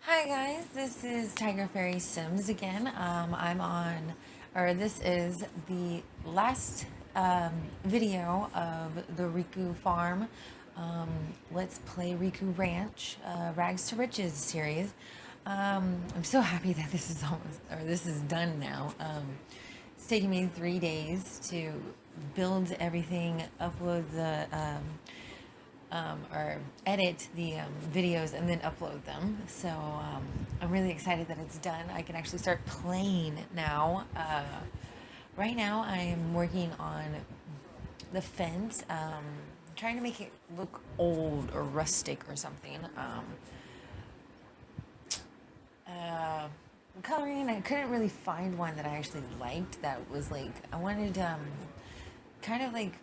Hi guys, this is Tiger Fairy Sims again. This is the last video of the Riku Farm Let's Play Riku Ranch Rags to Riches series. I'm so happy that this is done now. It's taken me 3 days to build everything, upload the or edit the videos and then upload them. So I'm really excited that it's done. I can actually start playing now. Right now I am working on the fence, trying to make it look old or rustic or something. Coloring, I couldn't really find one that I actually liked that was like, I wanted kind of like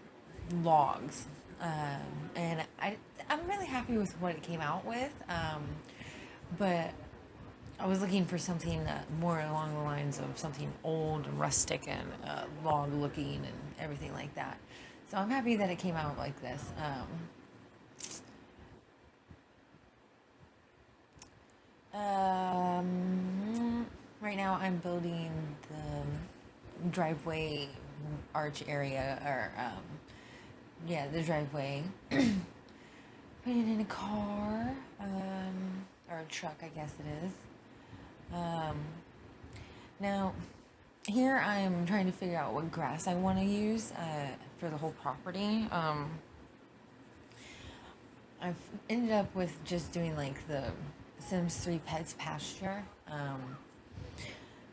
logs. I'm really happy with what it came out with. But I was looking for something more along the lines of something old and rustic and log looking and everything like that. So I'm happy that it came out like this. Right now I'm building the driveway arch area, or yeah, the driveway. Putting it in a car, or a truck, I guess it is. Now, here I'm trying to figure out what grass I want to use for the whole property. I've ended up with just doing like the Sims 3 Pets pasture,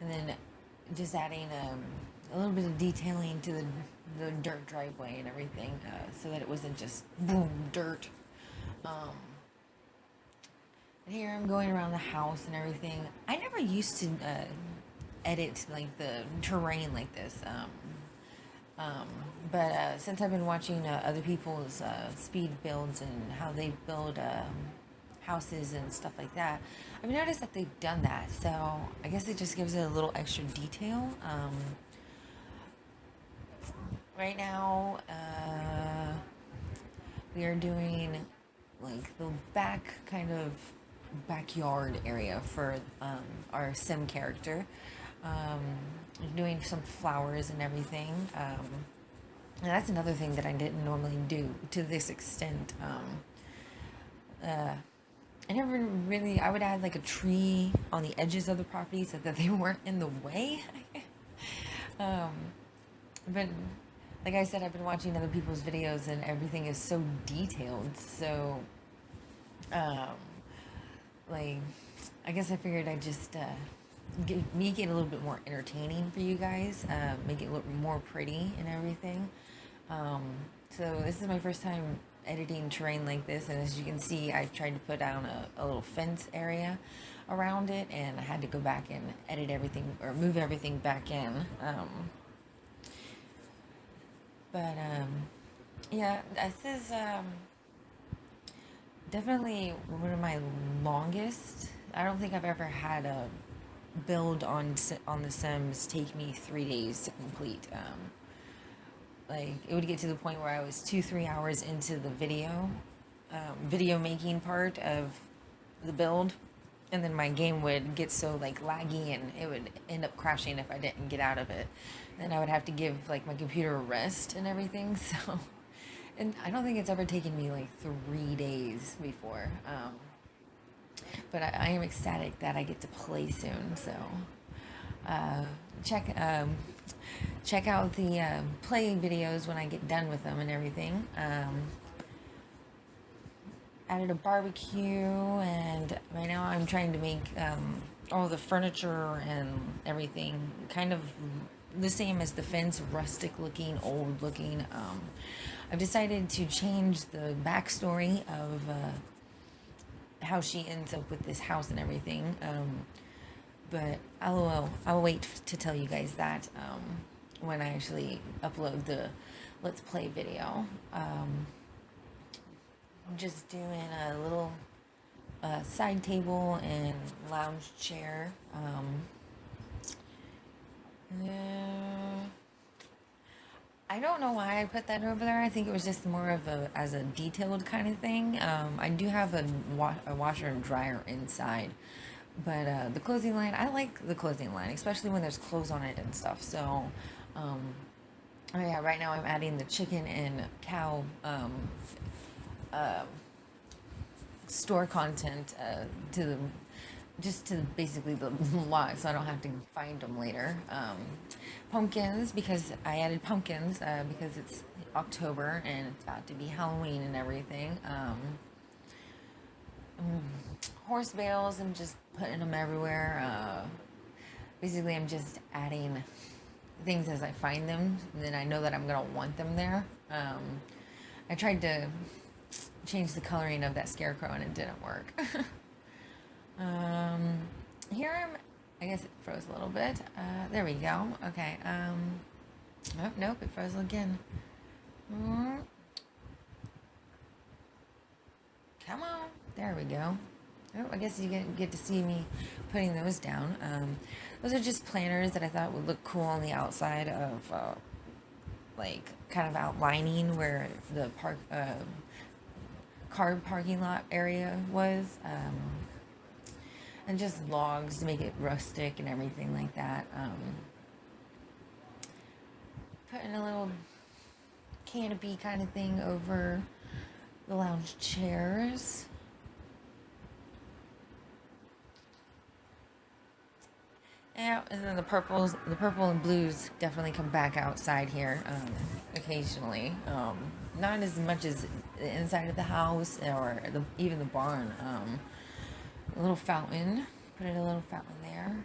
and then just adding a little bit of detailing to the dirt driveway and everything, so that it wasn't just boom dirt. And here I'm going around the house and everything. I never used to edit like the terrain like this. But since I've been watching other people's speed builds and how they build houses and stuff like that, I've noticed that they've done that. So I guess it just gives it a little extra detail. Right now, we are doing like the back kind of backyard area for our sim character. Doing some flowers and everything. And that's another thing that I didn't normally do to this extent. I never really, I would add like a tree on the edges of the property so that they weren't in the way. But like I said, I've been watching other people's videos and everything is so detailed. So, um, like, I guess I figured I'd just make it a little bit more entertaining for you guys, make it look more pretty and everything. So this is my first time editing terrain like this, and as you can see, I tried to put down a little fence area around it, and I had to go back and edit everything or move everything back in. Yeah, this is definitely one of my longest. I don't think I've ever had a build on the Sims take me 3 days to complete. Like it would get to the point where I was 2-3 hours into the video making part of the build, and then my game would get so like laggy and it would end up crashing if I didn't get out of it. Then I would have to give like my computer a rest and everything. So, and I don't think it's ever taken me like 3 days before. But I am ecstatic that I get to play soon. So uh, check check out the play videos when I get done with them and everything. Added a barbecue, and right now I'm trying to make all the furniture and everything kind of the same as the fence, rustic looking, old looking. I've decided to change the backstory of how she ends up with this house and everything. But I'll wait to tell you guys that when I actually upload the Let's Play video. I'm just doing a little side table and lounge chair. I don't know why I put that over there. I think it was just more of as a detailed kind of thing. I do have a washer and dryer inside, But the clothing line, I like the clothing line, especially when there's clothes on it and stuff. So, um, oh yeah, right now I'm adding the chicken and cow uh, store content to the just to basically the lot, so I don't have to find them later. Pumpkins, because I added pumpkins because it's October and it's about to be Halloween and everything. Horse bales, I'm just putting them everywhere. Basically, I'm just adding things as I find them, and then I know that I'm gonna want them there. I tried to change the coloring of that scarecrow and it didn't work. um, Here I guess it froze a little bit. There we go. Okay. Oh, nope, it froze again. Mm, Come on. There we go. Oh, I guess you get to see me putting those down. Those are just planters that I thought would look cool on the outside of, like, kind of outlining where the car parking lot area was. And just logs to make it rustic and everything like that. Putting a little canopy kind of thing over the lounge chairs. Yeah, and then the purple and blues definitely come back outside here occasionally. Not as much as the inside of the house or even the barn. A little fountain. Put in a little fountain there.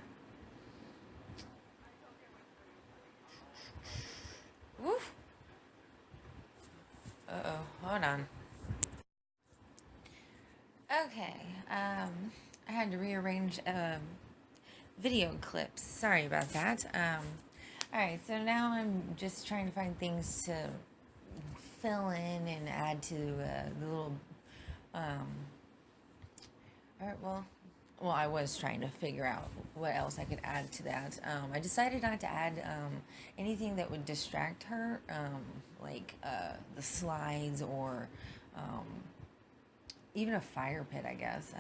Woof. Uh-oh, hold on. Okay, I had to rearrange video clips. Sorry about that. Alright, so now I'm just trying to find things to fill in and add to the little um, Alright, well, I was trying to figure out what else I could add to that. I decided not to add anything that would distract her, like the slides or um, even a fire pit, I guess.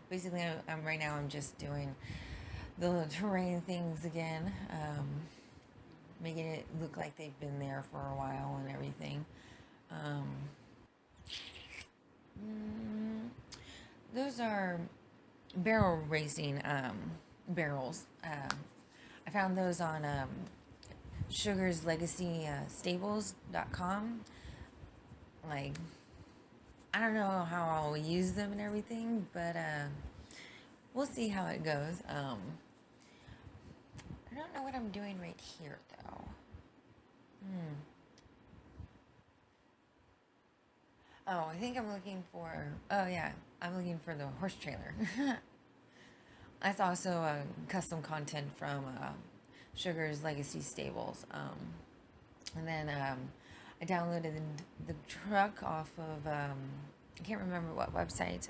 Basically, I'm right now. I'm just doing the terrain things again, making it look like they've been there for a while and everything. Um, those are barrel racing barrels. I found those on Sugar's Legacy Stables.com. Like, I don't know how I'll use them and everything, but we'll see how it goes. I don't know what I'm doing right here, though. Oh, I think I'm looking for. Oh, yeah, I'm looking for the horse trailer. That's also custom content from Sugar's Legacy Stables. And then I downloaded the truck off of, I can't remember what website,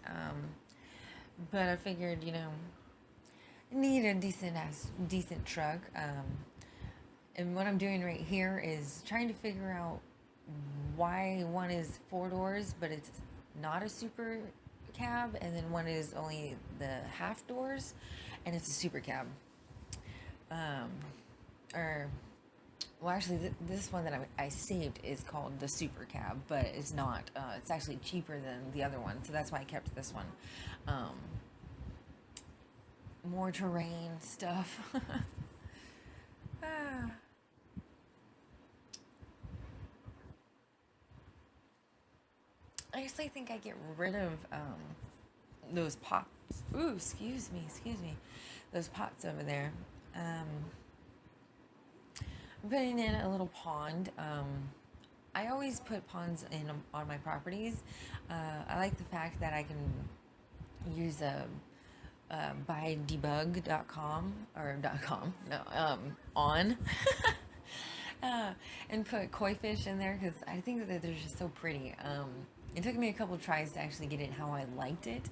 but I figured, I need a decent truck. And what I'm doing right here is trying to figure out why one is 4 doors, but it's not a super cab, and then one is only the half doors, and it's a super cab. Or well, actually, this one that I saved is called the super cab, but it's not. It's actually cheaper than the other one, so that's why I kept this one. More terrain stuff. Ah. I actually think I get rid of those pots. Ooh, excuse me. Those pots over there. I'm putting in a little pond. I always put ponds in on my properties. I like the fact that I can use a bydebug.com or .com, no, on, and put koi fish in there because I think that they're just so pretty. It took me a couple tries to actually get it how I liked it.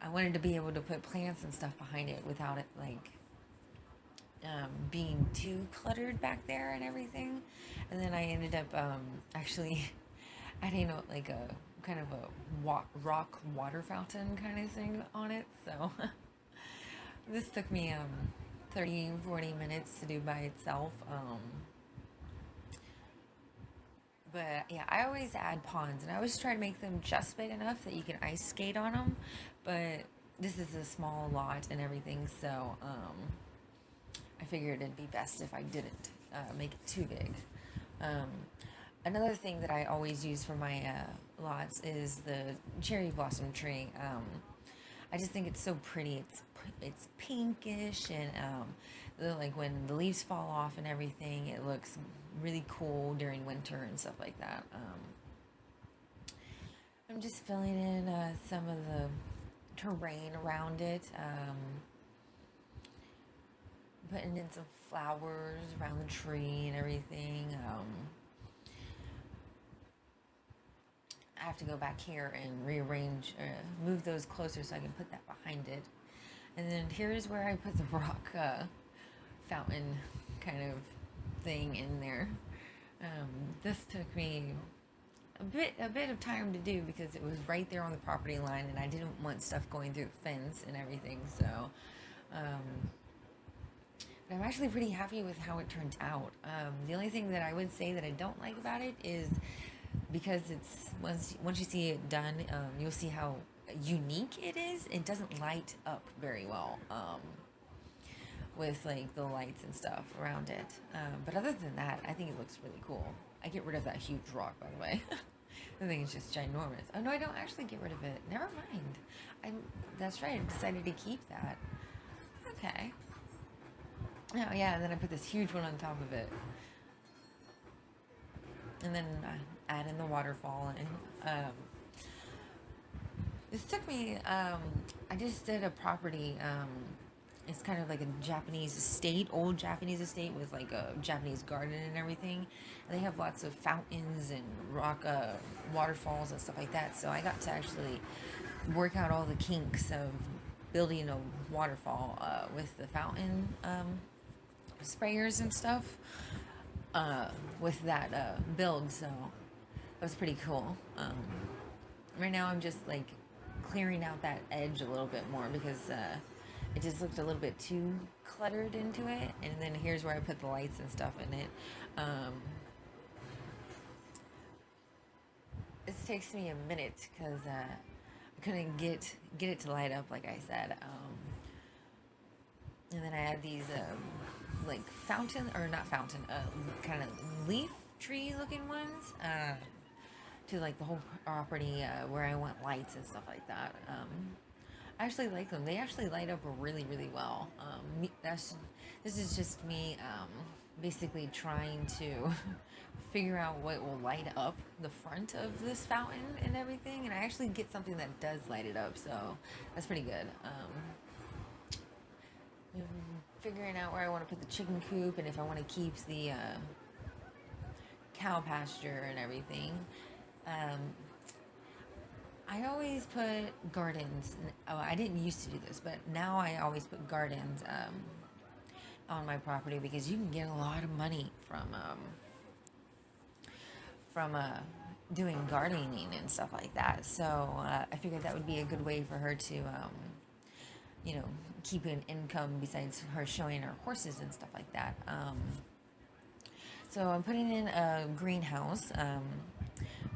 I wanted to be able to put plants and stuff behind it without it like being too cluttered back there and everything. And then I ended up actually adding like a kind of a rock water fountain kind of thing on it. So this took me 30-40 minutes to do by itself. But yeah, I always add ponds, and I always try to make them just big enough that you can ice skate on them. But this is a small lot and everything, so I figured it'd be best if I didn't make it too big. Um, Another thing that I always use for my lots is the cherry blossom tree. I just think it's so pretty. It's pinkish, and like when the leaves fall off and everything, it looks really cool during winter and stuff like that. I'm just filling in some of the terrain around it, putting in some flowers around the tree and everything. I have to go back here and rearrange, move those closer so I can put that behind it. And then here's where I put the rock fountain kind of thing in there. This took me a bit of time to do because it was right there on the property line, and I didn't want stuff going through the fence and everything. So, but I'm actually pretty happy with how it turned out. The only thing that I would say that I don't like about it is because it's once you see it done, you'll see how unique it is. It doesn't light up very well with like the lights and stuff around it. But other than that, I think it looks really cool. I get rid of that huge rock, by the way. I think it's just ginormous. Oh no, I don't actually get rid of it. Never mind. That's right. I decided to keep that. Okay. Oh yeah, and then I put this huge one on top of it. And then add in the waterfall. And this took me, I just did a property, it's kind of like a Japanese estate, old Japanese estate with like a Japanese garden and everything. And they have lots of fountains and rock, waterfalls and stuff like that. So I got to actually work out all the kinks of building a waterfall with the fountain sprayers and stuff with that build. So it was pretty cool. Right now I'm just like clearing out that edge a little bit more because it just looked a little bit too cluttered into it. And then here's where I put the lights and stuff in it. This takes me a minute because I couldn't get it to light up like I said. And then I add these like fountain, or not fountain, kind of leaf tree looking ones to like the whole property where I want lights and stuff like that. I actually like them. They actually light up really, really well. This is just me basically trying to figure out what will light up the front of this fountain and everything. And I actually get something that does light it up, so that's pretty good. Figuring out where I want to put the chicken coop and if I want to keep the cow pasture and everything. I always put gardens. Oh, I didn't used to do this, but now I always put gardens on my property because you can get a lot of money from doing gardening and stuff like that. So I figured that would be a good way for her to, keep an income besides her showing her horses and stuff like that. So I'm putting in a greenhouse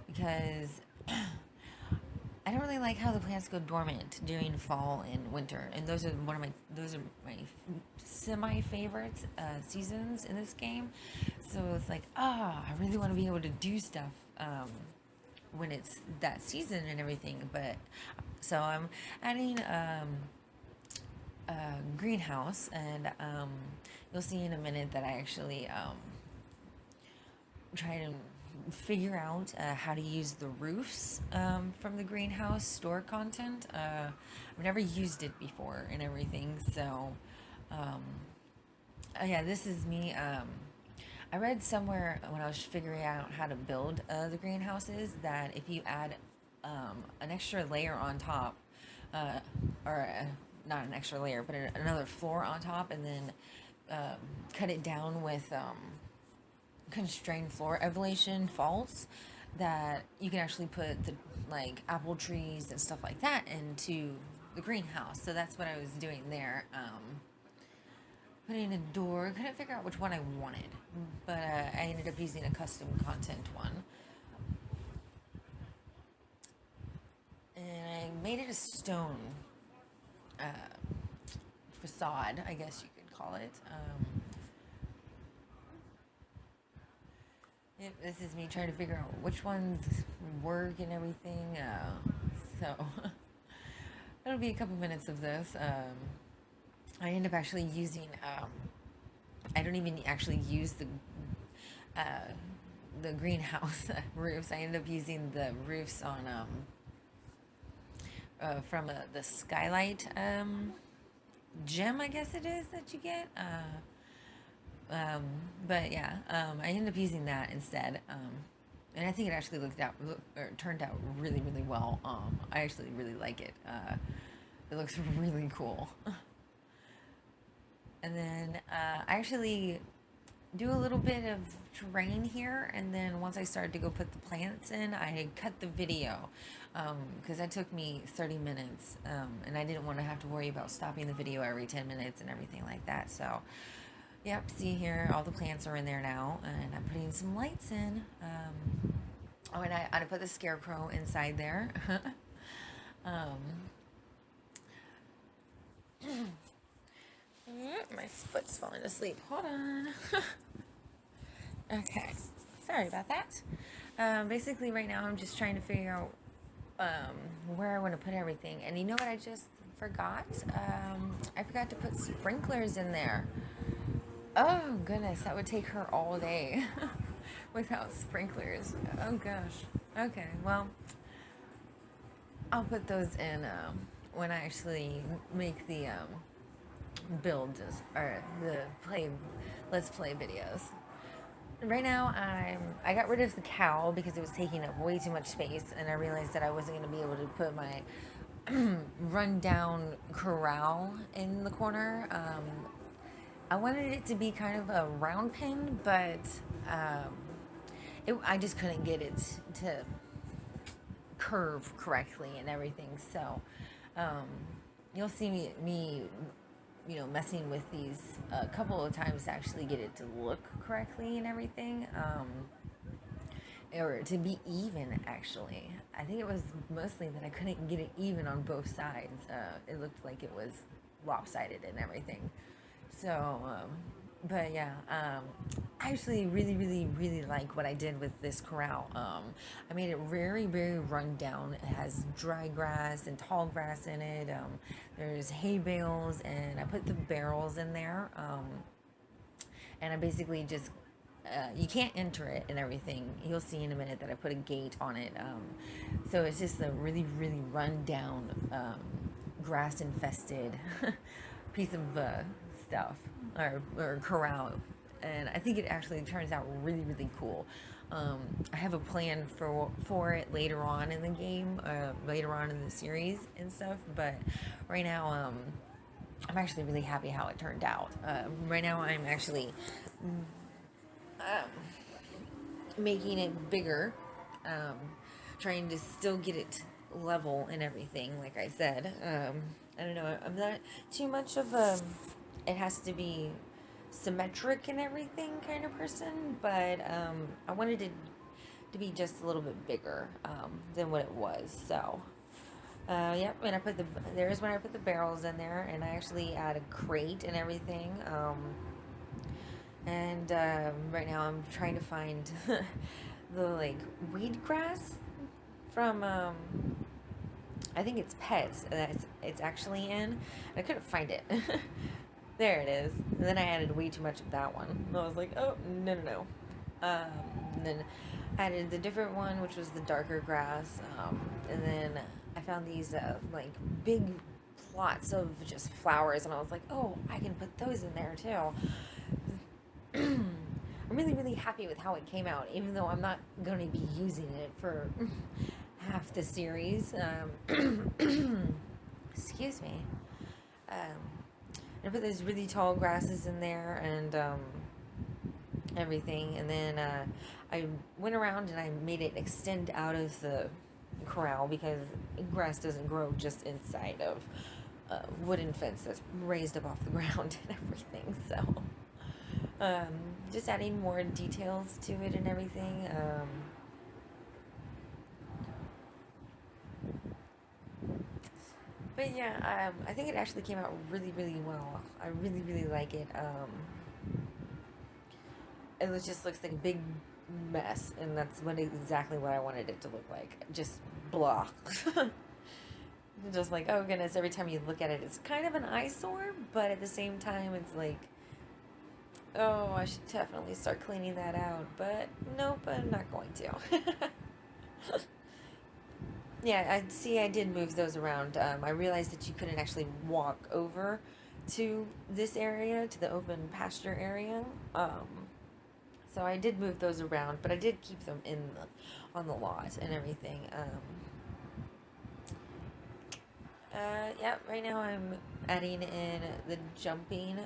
because I don't really like how the plants go dormant during fall and winter, and those are my semi favorites seasons in this game. So it's like, I really want to be able to do stuff when it's that season and everything. But so I'm adding a greenhouse, and you'll see in a minute that I actually try to figure out how to use the roofs from the greenhouse store content. I've never used it before and everything, so yeah, this is me. I read somewhere when I was figuring out how to build the greenhouses that if you add an extra layer on top, not an extra layer, but another floor on top, and then cut it down with constrained floor elevation faults, that you can actually put the like apple trees and stuff like that into the greenhouse. So that's what I was doing there. Putting a door. Couldn't figure out which one I wanted, but I ended up using a custom content one, and I made it a stone uh, facade, I guess you could call it. This is me trying to figure out which ones work and everything. So it'll be a couple minutes of this. I end up actually using. I don't even actually use the greenhouse roofs. I end up using the roofs on from the skylight gem, I guess it is, that you get. But yeah, I ended up using that instead. And I think it actually turned out really, really well. I actually really like it. It looks really cool. And then I actually do a little bit of terrain here, and then once I started to go put the plants in, I cut the video because that took me 30 minutes, and I didn't want to have to worry about stopping the video every 10 minutes and everything like that. So yep, see here, all the plants are in there now, and I'm putting some lights in. Oh, and I put the scarecrow inside there. My foot's falling asleep. Hold on. Okay, sorry about that. Basically, right now I'm just trying to figure out where I want to put everything. And you know what I just forgot? I forgot to put sprinklers in there. Oh goodness, that would take her all day without sprinklers. Oh gosh. Okay, well, I'll put those in when I actually make the build or the let's play videos. Right now, I got rid of the cow because it was taking up way too much space, and I realized that I wasn't going to be able to put my rundown corral in the corner. I wanted it to be kind of a round pen, but I just couldn't get it to curve correctly and everything. So you'll see me messing with these a couple of times to actually get it to look correctly and everything. Or to be even, actually. I think it was mostly that I couldn't get it even on both sides. It looked like it was lopsided and everything. So, but yeah, I actually really, really, really like what I did with this corral. I made it very, very run down. It has dry grass and tall grass in it. There's hay bales, and I put the barrels in there. And I basically just, you can't enter it and everything. You'll see in a minute that I put a gate on it. So it's just a really, really run down, grass infested piece of stuff or corral, and I think it actually turns out really, really cool. I have a plan for it later on in the game, later on in the series and stuff, but right now I'm actually really happy how it turned out. Right now I'm actually making it bigger, trying to still get it level and everything, like I said. I don't know, I'm not too much of it has to be symmetric and everything kind of person, but I wanted it to be just a little bit bigger than what it was. So yep, and there's when I put the barrels in there, and I actually add a crate and everything. And right now I'm trying to find the like weed grass from I think it's Pets that it's actually in. I couldn't find it. There it is. And then I added way too much of that one. And I was like, oh, no. And then I added the different one, which was the darker grass. And then I found these like big plots of just flowers, and I was like, oh, I can put those in there too. I'm really, really happy with how it came out, even though I'm not going to be using it for half the series. Excuse me. I put those really tall grasses in there, and everything. And then I went around and I made it extend out of the corral because grass doesn't grow just inside of a wooden fence that's raised up off the ground and everything. So just adding more details to it and everything. But yeah, I think it actually came out really, really well. I really, really like it. It was just looks like a big mess, and that's exactly what I wanted it to look like. Just blah. Just like, oh goodness, every time you look at it, it's kind of an eyesore, but at the same time, it's like, oh, I should definitely start cleaning that out. But nope, I'm not going to. Yeah, I did move those around. I realized that you couldn't actually walk over to this area, to the open pasture area. So I did move those around, but I did keep them on the lot and everything. Yeah, right now I'm adding in the jumping,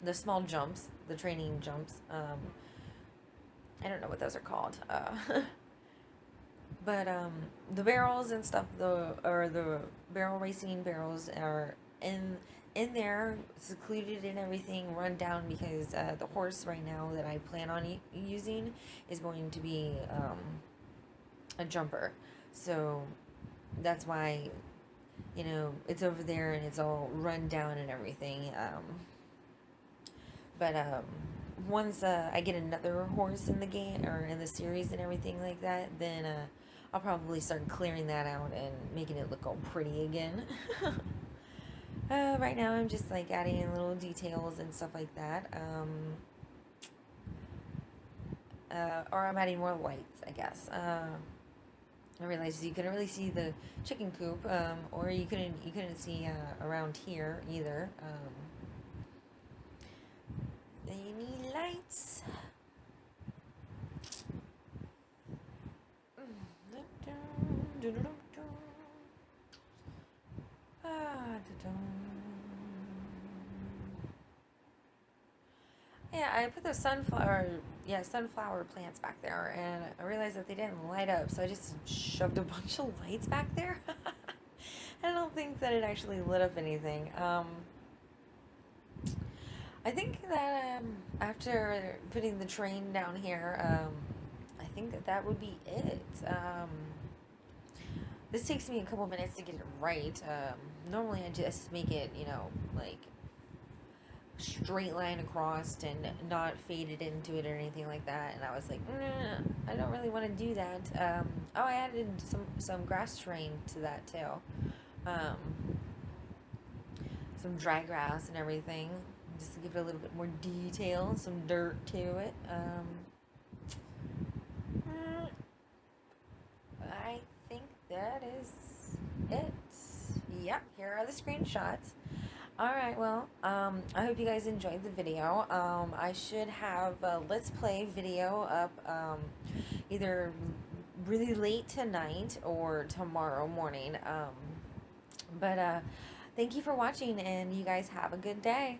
the small jumps, the training jumps. I don't know what those are called. But the barrels and stuff, the barrel racing barrels are in there, secluded and everything, run down because the horse right now that I plan on using is going to be a jumper. So that's why, it's over there and it's all run down and everything. But once I get another horse in the game or in the series and everything like that, then I'll probably start clearing that out and making it look all pretty again. Right now I'm just like adding in little details and stuff like that. Or I'm adding more lights, I guess. I realized you couldn't really see the chicken coop, or you couldn't see around here either. They need lights. Yeah, I put those sunflower plants back there, and I realized that they didn't light up, so I just shoved a bunch of lights back there. I don't think that it actually lit up anything. I think that after putting the train down here, I think that would be it. This takes me a couple minutes to get it right. Normally I just make it, like straight line across and not faded into it or anything like that. And I was like, I don't really want to do that. Oh, I added some grass terrain to that too. Some dry grass and everything, just to give it a little bit more detail, some dirt to it. I think that is it. Yep, here are the screenshots. Alright, well, I hope you guys enjoyed the video. I should have a Let's Play video up either really late tonight or tomorrow morning. But thank you for watching, and you guys have a good day.